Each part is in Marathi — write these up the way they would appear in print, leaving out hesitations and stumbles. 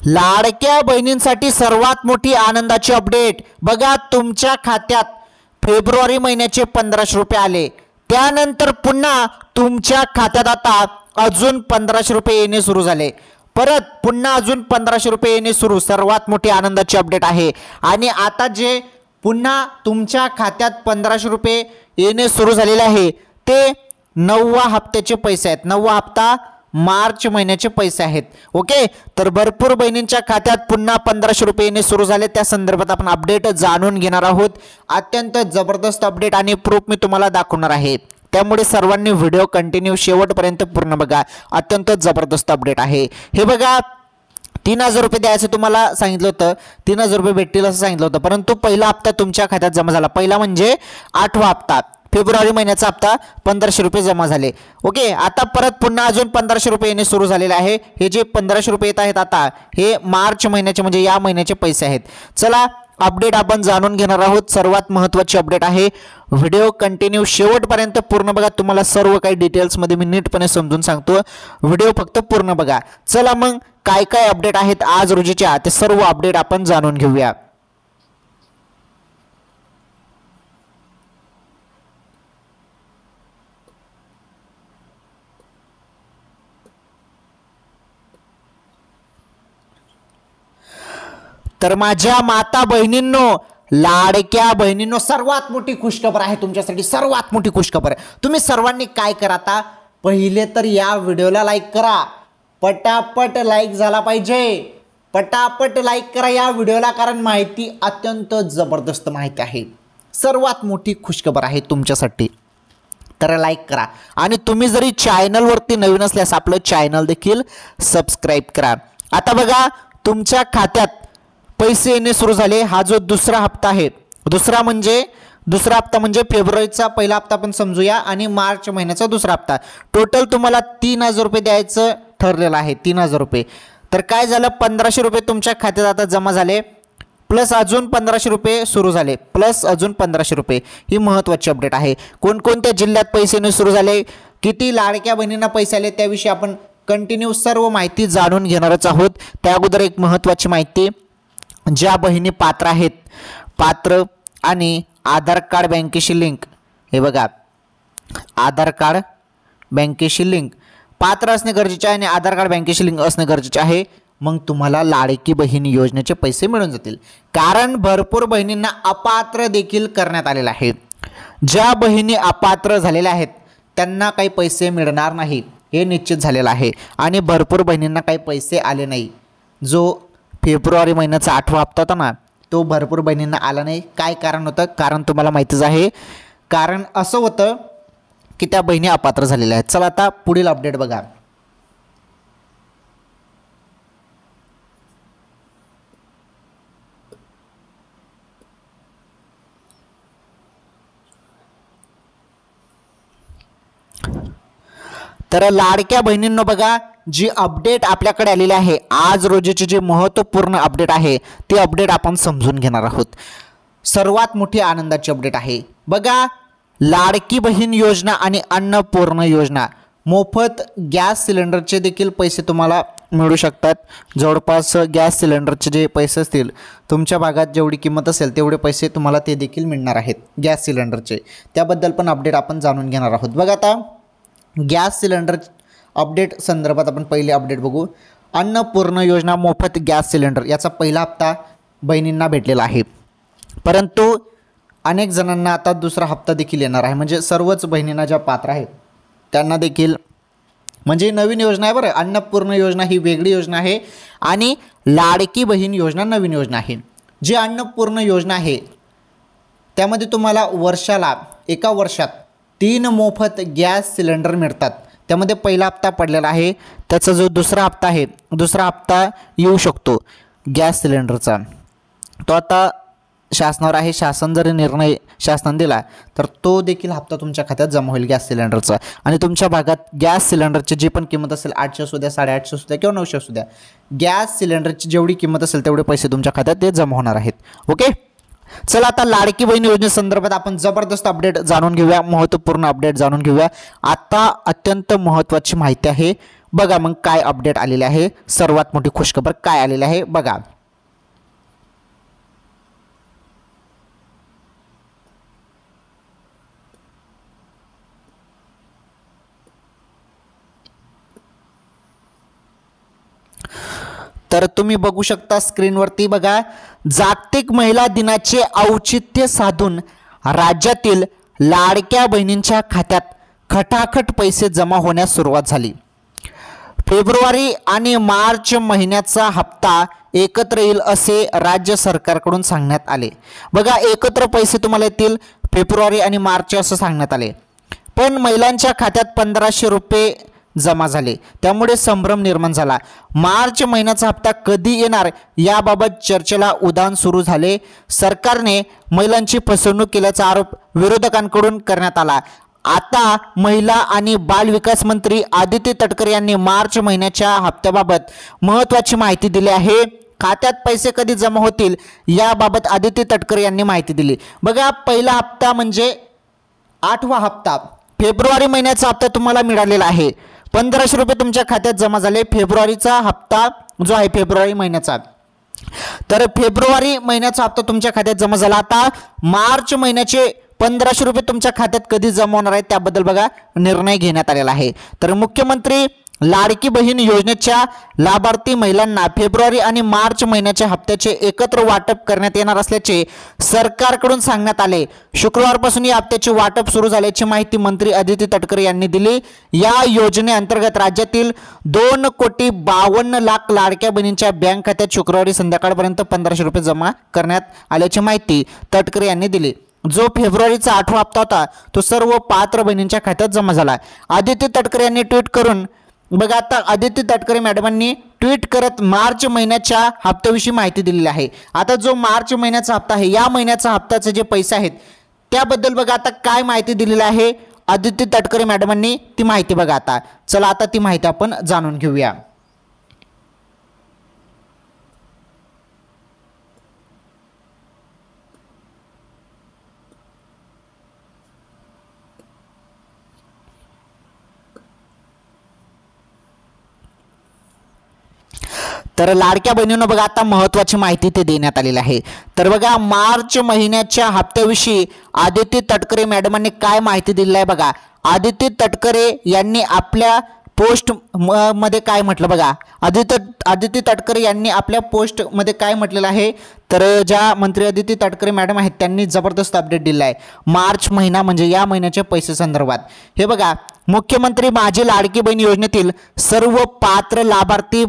लाडक्या बहिणींसाठी सर्वात मोठी आनंदाची अपडेट बघा, तुमच्या खात्यात फेब्रुवारी महिन्याचे 1500 रुपये आले, त्यानंतर पुन्हा तुमच्या खात्यात आता अजून 1500 रुपये येणे सुरू झाले, परत पुन्हा अजून 1500 रुपये येणे सुरू। सर्वात मोठी आनंदाची अपडेट आहे। आणि आता जे पुन्हा तुमच्या खात्यात 1500 रुपये येणे सुरू झालेले आहे ते 9व्या हप्त्याचे पैसे आहेत। 9वा हप्ता मार्च महिन्याचे पैसे आहेत। ओके, तर भरपूर बहिणींच्या खात्यात पुन्हा 1500 रुपये येणे सुरू झाले, त्या संदर्भात आपण अपडेट जाणून घेणार आहोत। अत्यंत जबरदस्त अपडेट आणि प्रूफ मी तुम्हाला दाखवणार आहे, त्यामुळे सर्वांनी व्हिडिओ कंटिन्यू शेवटपर्यंत पूर्ण बघा। अत्यंत जबरदस्त अपडेट आहे हे बघा। 3000 रुपये द्यायचं तुम्हाला सांगितलं होतं, 3000 रुपये भेटतील असं सांगितलं होतं, परंतु पहिला हप्ता तुमच्या खात्यात जमा झाला। पहिला म्हणजे 8वा हप्ता, फेब्रुवारी महिन्याचा हप्ता 1500 रुपये जमा झाले। ओके, आता परत पुन्हा अजून 1500 रुपये येणे सुरू झालेले आहे। हे जे 1500 रुपये येत आहेत आता हे मार्च महिन्याचे म्हणजे या महिन्याचे पैसे आहेत। चला अपडेट आपण जाणून घेणार आहोत। सर्वात महत्त्वाची अपडेट आहे, व्हिडिओ कंटिन्यू शेवटपर्यंत पूर्ण बघा, तुम्हाला सर्व काही डिटेल्समध्ये मी नीटपणे समजून सांगतो, व्हिडिओ फक्त पूर्ण बघा। चला मग काय काय अपडेट आहेत आज रोजीच्या ते सर्व अपडेट आपण जाणून घेऊया। तर माझ्या माता बहिणींनो, लाडक्या बहिणींनो, सर्वात मोठी खुशखबर आहे तुमच्यासाठी, सर्वात मोठी खुशखबर आहे। तुम्ही सर्वांनी काय करा, आता पहिले तर या व्हिडिओला लाईक करा, पटापट लाईक झाला पाहिजे, पटापट लाईक करा या व्हिडिओला, कारण माहिती अत्यंत जबरदस्त माहिती आहे, सर्वात मोठी खुशखबर आहे तुमच्यासाठी। तर लाईक करा आणि तुम्ही जरी चॅनलवरती नवीन असल्यास आपलं चॅनल देखील सबस्क्राईब करा। आता बघा, तुमच्या खात्यात पैसे येणे सुरू झाले। हा जो दुसरा हप्ता आहे, दुसरा हप्ता म्हणजे फेब्रुवारीचा पहिला हप्ता आपण समजूया आणि मार्च महिन्याचा दुसरा हप्ता, टोटल तुम्हाला 3000 रुपये द्यायचं ठरलेलं आहे, 3000 रुपये। तर काय झालं, 1500 रुपये तुमच्या खात्यात आता जमा झाले, प्लस अजून 1500 रुपये सुरू झाले, प्लस अजून 1500 रुपये। ही महत्त्वाची अपडेट आहे। कोणकोणत्या जिल्ह्यात पैसे येणे सुरू झाले, किती लाडक्या बहिणींना पैसे आले, त्याविषयी आपण कंटिन्यू सर्व माहिती जाणून घेणारच आहोत। त्या अगोदर एक महत्त्वाची माहिती, ज्या बहिणी पात्र आहेत, पात्र आणि आधार कार्ड बँकेशी लिंक, हे बघा आधार कार्ड बँकेशी लिंक पात्र असणे गरजेचे आहे आणि आधार कार्ड बँकेशी लिंक असणे गरजेचे आहे, मग तुम्हाला लाडकी बहीण योजनेचे पैसे मिळून जातील। कारण भरपूर बहिणींना अपात्र देखील करण्यात आलेले आहे। ज्या बहिणी अपात्र झालेल्या आहेत त्यांना काही पैसे मिळणार नाही हे निश्चित झालेलं आहे आणि भरपूर बहिणींना काही पैसे आले नाही। जो फेब्रुवारी महिन्याचा 8वा हप्ता होता ना, तो भरपूर बहिणींना आला नाही। काय कारण होतं, कारण तुम्हाला माहितीच आहे, कारण असं होतं की त्या बहिणी अपात्र झालेल्या आहेत। चला आता पुढील अपडेट बघा। तर लाडक्या बहिणींनो बघा, जी अपडेट आपल्याकडे आलेली आहे आज रोजीची, जी महत्त्वपूर्ण अपडेट आहे ती अपडेट आपण समजून घेणार आहोत। सर्वात मोठी आनंदाची अपडेट आहे बघा, लाडकी बहीण योजना आणि अन्नपूर्ण योजना, मोफत गॅस सिलेंडरचे देखील पैसे तुम्हाला मिळू शकतात। जवळपास गॅस सिलेंडरचे जे पैसे असतील, तुमच्या भागात जेवढी किंमत असेल तेवढे पैसे तुम्हाला ते देखील मिळणार आहेत गॅस सिलेंडरचे, त्याबद्दल पण अपडेट आपण जाणून घेणार आहोत। बघा आता गॅस सिलेंडर अपडेट संदर्भात आपण पहिले अपडेट बघू। अन्नपूर्ण योजना मोफत गॅस सिलेंडर, याचा पहिला हप्ता बहिणींना भेटलेला आहे, परंतु अनेक जणांना आता दुसरा हप्ता देखील येणार आहे, म्हणजे सर्वच बहिणींना ज्या पात्र आहेत त्यांना देखील, म्हणजे नवीन योजना आहे बरं। अन्नपूर्ण योजना ही वेगळी योजना आहे आणि लाडकी बहीण योजना नवीन योजना आहे। जी अन्नपूर्ण योजना आहे त्यामध्ये तुम्हाला वर्षाला, एका वर्षात 3 मोफत गॅस सिलेंडर मिळतात। त्यामध्ये पहिला हप्ता पडलेला आहे, त्याचा जो दुसरा हप्ता आहे, दुसरा हप्ता येऊ शकतो गॅस सिलेंडरचा, तो आता शासनावर आहे। शासन जर निर्णय शासनाने दिला तर तो देखील हप्ता तुमच्या खात्यात जमा होईल गॅस सिलेंडरचा। आणि तुमच्या भागात गॅस सिलेंडरची जी पण किंमत असेल, 800 असू द्या, 850 असू द्या किंवा 900 असू द्या, गॅस सिलेंडरची जेवढी किंमत असेल तेवढे पैसे तुमच्या खात्यात ते जमा होणार आहेत। ओके, चला आता लाडकी बहीण योजनेसंदर्भात आपण जबरदस्त अपडेट जाणून घेऊया, महत्त्वपूर्ण अपडेट जाणून घेऊया। आता अत्यंत महत्त्वाची माहिती आहे, बघा मग काय अपडेट आलेले आहे, सर्वात मोठी खुशखबर काय आलेली आहे बघा. तर तुम्ही बघू शकता स्क्रीनवरती बघा, जागतिक महिला दिनाचे औचित्य साधून राज्यातील लाडक्या बहिणींच्या खात्यात खटाखट पैसे जमा होण्यास सुरुवात झाली. फेब्रुवारी आणि मार्च महिन्याचा हप्ता एकत्र येईल असे राज्य सरकारकडून सांगण्यात आले. बघा एकत्र पैसे तुम्हाला येतील फेब्रुवारी आणि मार्च असं सांगण्यात आले. पण महिलांच्या खात्यात 1500 रुपये जमा झाले, त्यामुळे संभ्रम निर्माण झाला. मार्च महिन्याचा हप्ता कधी येणार याबाबत चर्चेला उधाण सुरू झाले. सरकारने महिलांची फसवणूक केल्याचा आरोप विरोधकांकडून करण्यात आला. आता महिला आणि बाल विकास मंत्री आदित्य तटकरे यांनी मार्च महिन्याच्या हप्त्याबाबत महत्त्वाची माहिती दिली आहे. खात्यात पैसे कधी जमा होतील याबाबत आदित्य तटकरे यांनी माहिती दिली. बघा पहिला हप्ता म्हणजे 8वा हप्ता, फेब्रुवारी महिन्याचा हप्ता तुम्हाला मिळालेला आहे. 1500 रुपये तुमच्या खात्यात जमा झाले. फेब्रुवारीचा हप्ता जो आहे फेब्रुवारी महिन्याचा, तर फेब्रुवारी महिन्याचा हप्ता तुमच्या खात्यात जमा झाला. आता मार्च महिन्याचे 1500 रुपये तुमच्या खात्यात कधी जमा होणार आहेत त्याबद्दल बघा निर्णय घेण्यात आलेला आहे. तर मुख्यमंत्री लाडकी बहीण योजनेच्या लाभार्थी महिलांना फेब्रुवारी आणि मार्च महिन्याच्या हप्त्याचे एकत्र वाटप करण्यात येणार असल्याचे सरकारकडून सांगण्यात आले. शुक्रवारपासून या हप्त्याचे वाटप सुरू झाल्याची माहिती मंत्री आदित्य तटकरे यांनी दिली. या योजनेअंतर्गत राज्यातील 2,52,00,000 लाडक्या बहिणींच्या बँक खात्यात शुक्रवारी संध्याकाळपर्यंत 1500 रुपये जमा करण्यात आल्याची माहिती तटकरे यांनी दिली. जो फेब्रुवारीचा 8वा हप्ता होता तो सर्व पात्र बहिणींच्या खात्यात जमा झाला. आदित्य तटकरे यांनी ट्विट करून बघा, आता आदित्य तटकरे मॅडमांनी ट्विट करत मार्च महिन्याच्या हप्त्याविषयी माहिती दिलेली आहे. आता जो मार्च महिन्याचा हप्ता आहे, या महिन्याचा हप्त्याचे जे पैसे आहेत त्याबद्दल बघा आता काय माहिती दिलेली आहे आदित्य तटकरे मॅडमांनी, ती माहिती बघा. आता चला आता ती माहिती आपण जाणून घेऊया. तर लाडक्या बहिणींनो बघा आता महत्त्वाची माहिती ते देण्यात आलेली आहे. तर बघा मार्च महिन्याच्या हप्त्याविषयी आदित्य तटकरे मॅडमांनी काय माहिती दिलेली आहे बघा. आदित्य तटकरे यांनी आपल्या पोस्ट मध्ये काय म्हटलं बघा. आदित्य तटकरे यांनी आपल्या पोस्टमध्ये काय म्हटलेलं आहे, तर ज्या मंत्री आदित्य तटकरे मॅडम आहेत त्यांनी जबरदस्त अपडेट दिला आहे मार्च महिना म्हणजे या महिन्याच्या पैसे संदर्भात. हे बघा, मुख्यमंत्री माझी लाडकी बहीण योजनेतील सर्व पात्र लाभार्थी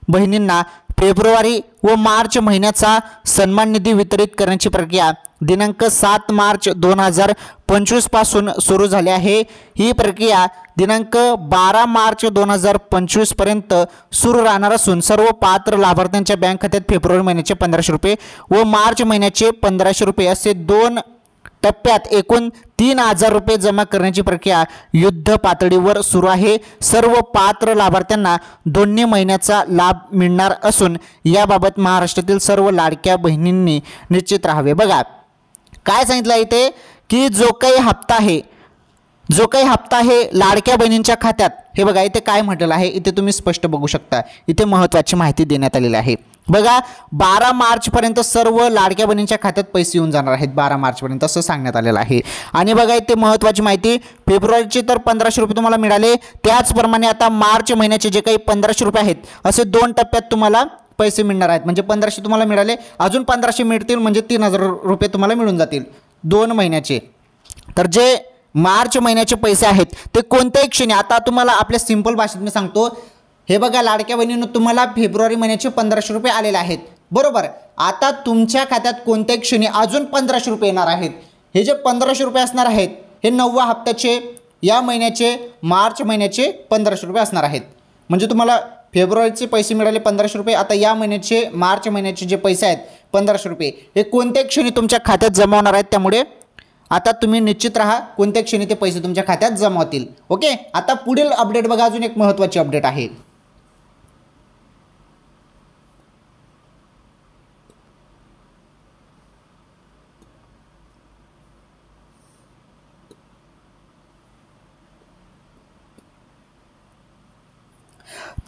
बहिणींना फेब्रुवारी व मार्च महिन्याचा सन्मान निधी वितरित करण्याची प्रक्रिया दिनांक 7 मार्च 2025 पासून सुरू झाली आहे. ही प्रक्रिया दिनांक 12 मार्च 2025 पर्यंत सुरू राहणार असून सर्व पात्र लाभार्थ्यांच्या बँक खात्यात फेब्रुवारी महिन्याचे 1500 रुपये व मार्च महिन्याचे 1500 रुपये असे 2 टप्प्यात एकूण 3000 रुपये जमा करण्याची प्रक्रिया युद्ध पातळीवर सुरू आहे. सर्व पात्र लाभार्थ्यांना दोन्ही महिन्याचा लाभ मिळणार असून याबाबत महाराष्ट्रातील सर्व लाडक्या बहिणींनी निश्चित राहावे. बघा काय सांगितलं इथे की जो काही हप्ता आहे लाडक्या बहिणींच्या खात्यात, हे बघा इथे काय म्हटलेलं आहे, इथे तुम्ही स्पष्ट बघू शकता. इथे महत्त्वाची माहिती देण्यात आलेली आहे. बघा 12 मार्च पर्यंत सर्व लाडक्या बहिणींच्या खात्यात पैसे येऊन जाणार आहेत 12 मार्च पर्यंत असं सांगण्यात आलेलं आहे. आणि बघा इथे महत्त्वाची माहिती, फेब्रुवारीचे तर 1500 रुपये तुम्हाला मिळाले, त्याचप्रमाणे आता मार्च महिन्याचे जे काही 1500 रुपये आहेत असे 2 टप्प्यात तुम्हाला पैसे मिळणार आहेत. म्हणजे 1500 तुम्हाला मिळाले, अजून 1500 मिळतील म्हणजे 3000 रुपये तुम्हाला मिळून जातील 2 महिन्याचे. तर जे मार्च महिन्याचे पैसे आहेत ते कोणत्याही क्षणी, आता तुम्हाला आपल्या सिंपल भाषेत मी सांगतो, हे बघा लाडक्या बहिणींनो तुम्हाला फेब्रुवारी महिन्याचे 1500 रुपये आलेले आहेत बरोबर. आता तुमच्या खात्यात कोणत्याही क्षणी अजून 1500 रुपये येणार आहेत. हे जे 1500 रुपये असणार आहेत हे 9व्या हप्त्याचे या महिन्याचे मार्च महिन्याचे 1500 रुपये असणार आहेत. म्हणजे तुम्हाला फेब्रुवारीचे पैसे मिळाले 1500 रुपये, आता या महिन्याचे मार्च महिन्याचे जे पैसे आहेत 1500 रुपये हे कोणत्याही क्षणी तुमच्या खात्यात जमा होणार आहेत. त्यामुळे आता तुम्ही निश्चित राहा कोणत्या क्षणी ते पैसे तुमच्या खात्यात जमा होतील. ओके, आता पुढील अपडेट बघा, अजून एक महत्त्वाची अपडेट आहे.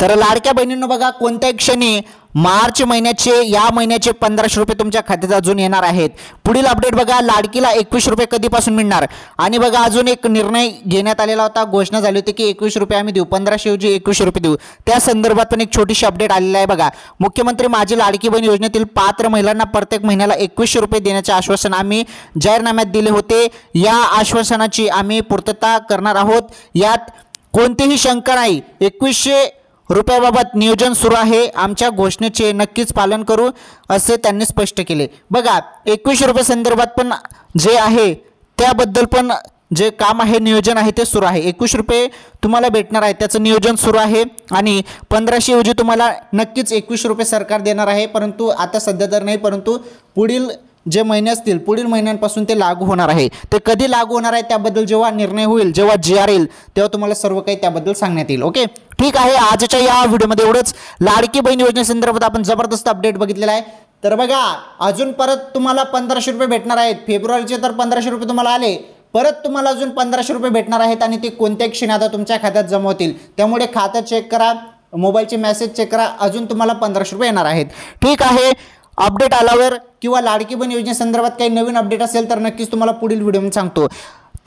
तर लाडक्या बहिणींनो बघा, कोणत्याही क्षणी मार्च महिन्याचे या महिन्याचे 1500 रुपये तुमच्या खात्यात अजून येणार आहेत. पुढील अपडेट बघा, लाडकीला 21 रुपये कधीपासून मिळणार. आणि बघा अजून एक निर्णय घेण्यात आलेला होता, घोषणा झाली होती की 21 रुपये आम्ही देऊ, 1500 ऐवजी 21 रुपये देऊ. त्या संदर्भात पण एक छोटीशी अपडेट आलेली आहे बघा. मुख्यमंत्री माझी लाडकी बहीण योजनेतील पात्र महिलांना प्रत्येक महिन्याला 2100 रुपये देण्याचे आश्वासन आम्ही जाहीरनाम्यात दिले होते. या आश्वासनाची आम्ही पूर्तता करणार आहोत, यात कोणतीही शंका नाही. 2100 रुपयाबाबत नियोजन सुरू आहे, आमच्या घोषणेचे नक्कीच पालन करू असे त्यांनी स्पष्ट केले. बघा 2100 रुपये संदर्भात पण जे आहे त्याबद्दल पण जे काम आहे, नियोजन आहे ते सुरू आहे. 21 रुपये तुम्हाला भेटणार आहे, त्याचं नियोजन सुरू आहे. आणि 1500 ऐवजी तुम्हाला नक्कीच 21 रुपये सरकार देणार आहे, परंतु आता सध्या तर नाही, परंतु पुढील जे महिने असतील पुढील महिन्यांपासून ते लागू होणार आहे. ते कधी लागू होणार आहे त्याबद्दल जेव्हा निर्णय होईल, जेव्हा GR येईल, तेव्हा तुम्हाला सर्व काही त्याबद्दल सांगण्यात येईल. ओके, ठीक आहे. आजच्या या व्हिडिओमध्ये एवढंच. लाडकी बहीण योजनेसंदर्भात आपण जबरदस्त अपडेट बघितलेला आहे. तर बघा अजून परत तुम्हाला 1500 रुपये भेटणार आहेत. फेब्रुवारीचे तर 1500 रुपये तुम्हाला आले, परत तुम्हाला अजून 1500 रुपये भेटणार आहेत आणि ते कोणत्याही क्षणी आता तुमच्या खात्यात जमा होतील. त्यामुळे खातं चेक करा, मोबाईलचे मेसेज चेक करा, अजून तुम्हाला 1500 रुपये येणार आहेत. ठीक आहे. अपडेट आल्यावर किंवा लाडकी बहीण योजनेसंदर्भात काही नवीन अपडेट असेल तर नक्कीच तुम्हाला पुढील व्हिडिओमध्ये सांगतो.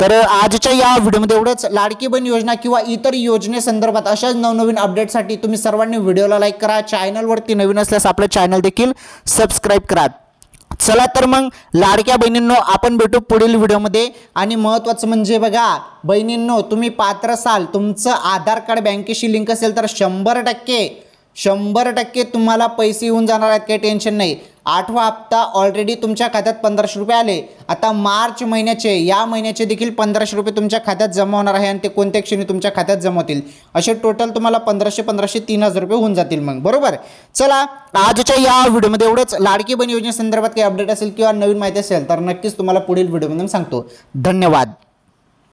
तर आजच्या या व्हिडिओमध्ये एवढंच. लाडकी बहीण योजना किंवा इतर योजनेसंदर्भात अशाच नवनवीन अपडेटसाठी तुम्ही सर्वांनी व्हिडिओला लाईक करा. चॅनलवरती नवीन असल्यास आपलं चॅनल देखील सबस्क्राईब करा. चला तर मग लाडक्या बहिणींनो, आपण भेटू पुढील व्हिडिओमध्ये. आणि महत्त्वाचं म्हणजे बघा बहिणींनो, तुम्ही पात्र असाल, तुमचं आधार कार्ड बँकेशी लिंक असेल तर 100% तुम्हाला पैसे येऊन जाणार आहेत, काही टेन्शन नाही. 8वा हप्ता ऑलरेडी तुमच्या खात्यात 1500 रुपये आले. आता मार्च महिन्याचे या महिन्याचे देखील 1500 रुपये तुमच्या खात्यात जमा होणार आहे आणि ते कोणत्या क्षणी तुमच्या खात्यात जमा होतील. असे टोटल तुम्हाला 1500 3000 रुपये होऊन जातील मग, बरोबर. चला आजच्या या व्हिडिओमध्ये एवढंच. लाडकी बहीण योजनेसंदर्भात काही अपडेट असेल किंवा नवीन माहिती असेल तर नक्कीच तुम्हाला पुढील व्हिडिओमध्ये सांगतो. धन्यवाद.